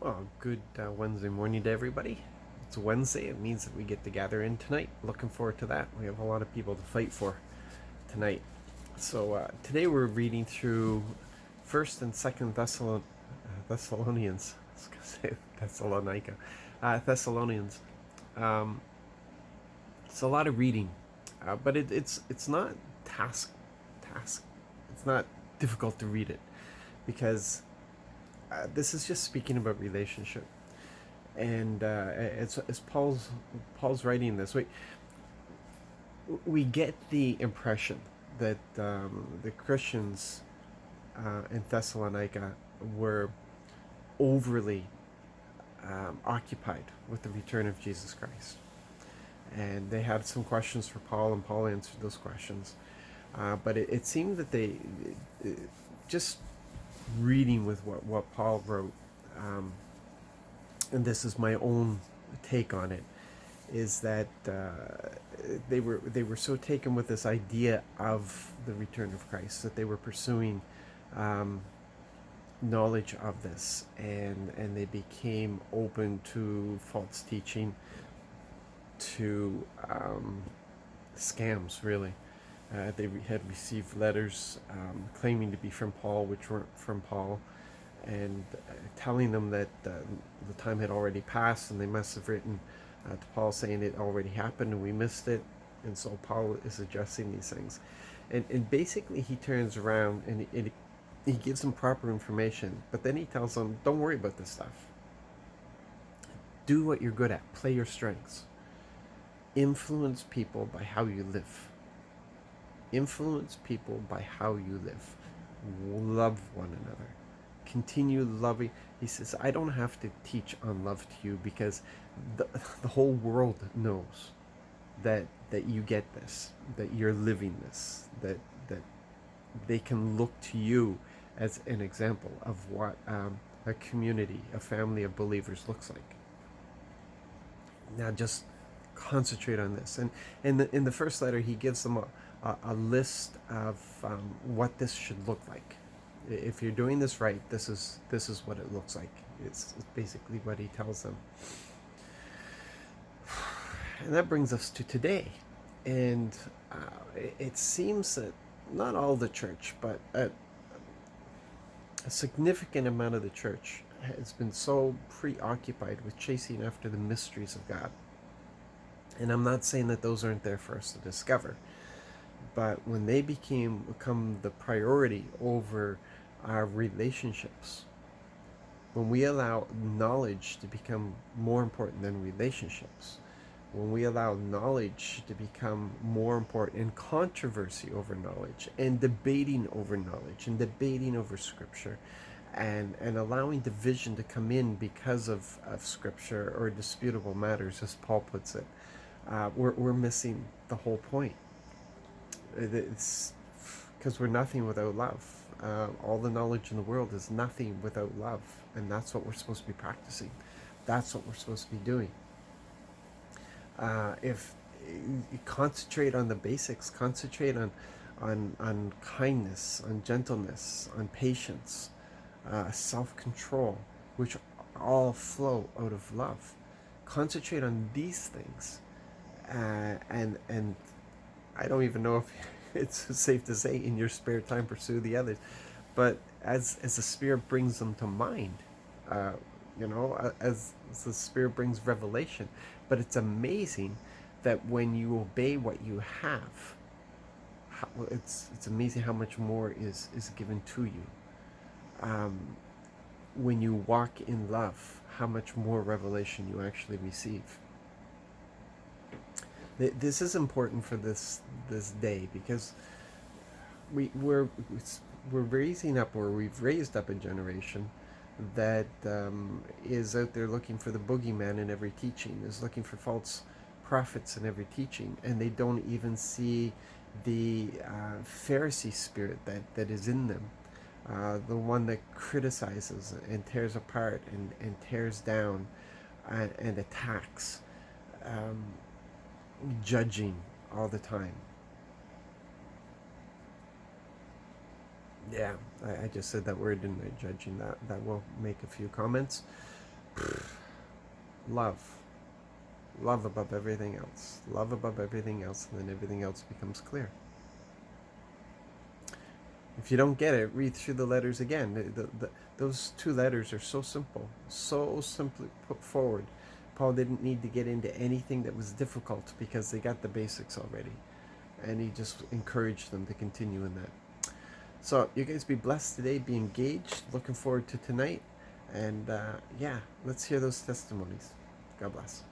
Well, good Wednesday morning to everybody. It's Wednesday. It means that we get to gather in tonight. Looking forward to that. We have a lot of people to fight for tonight. So today we're reading through First and Second Thessalonians. I was gonna say Thessalonica, Thessalonians. Um, it's a lot of reading, but it's not task task. It's not difficult to read it because this is just speaking about relationship. And it's Paul's writing this. We get the impression that the Christians in Thessalonica were overly occupied with the return of Jesus Christ, and they had some questions for Paul, and Paul answered those questions. But it seemed that they just reading with what Paul wrote, and this is my own take on it, is that they were so taken with this idea of the return of Christ that they were pursuing um, knowledge of this, and they became open to false teaching, to scams, really. They had received letters claiming to be from Paul, which weren't from Paul, and telling them that the time had already passed, and they must have written to Paul saying it already happened and we missed it. And so Paul is addressing these things. And basically, he turns around and he gives them proper information, but then he tells them, don't worry about this stuff. Do what you're good at, play your strengths, influence people by how you live. Influence people by how you live. Love one another. Continue loving. He says, I don't have to teach on love to you because the whole world knows that you get this, that you're living this, that they can look to you as an example of what a community, a family of believers looks like. Now just concentrate on this. And in the first letter, he gives them a list of what this should look like. If you're doing this right, this is what it looks like. It's basically what he tells them. And that brings us to today. And it seems that not all the church, but a significant amount of the church has been so preoccupied with chasing after the mysteries of God. And I'm not saying that those aren't there for us to discover, but when they become the priority over our relationships, when we allow knowledge to become more important than relationships, when we allow knowledge to become more important and controversy over knowledge and debating over knowledge and debating over scripture, and allowing division to come in because of scripture or disputable matters, as Paul puts it, we're missing the whole point. It's because we're nothing without love. All the knowledge in the world is nothing without love, and that's what we're supposed to be practicing. That's what we're supposed to be doing. If you concentrate on the basics, concentrate on kindness, on gentleness, on patience, self-control, which all flow out of love. Concentrate on these things, and I don't even know if it's safe to say in your spare time pursue the others, but as the Spirit brings them to mind, uh, as the Spirit brings revelation. But it's amazing that when you obey what you have, it's amazing how much more is given to you. Um, when you walk in love, how much more revelation you actually receive. This is important for this day because we're raising up, or we've raised up a generation that is out there looking for the boogeyman in every teaching, is looking for false prophets in every teaching, and they don't even see the Pharisee spirit that is in them, the one that criticizes and tears apart and tears down and attacks, um, judging all the time. Yeah, I just said that word, didn't I? Judging. That will make a few comments. Love. Love above everything else. Love above everything else, and then everything else becomes clear. If you don't get it, read through the letters again. Those two letters are so simple, so simply put forward. Paul didn't need to get into anything that was difficult because they got the basics already. And he just encouraged them to continue in that. So you guys be blessed today, be engaged. Looking forward to tonight. And yeah, let's hear those testimonies. God bless.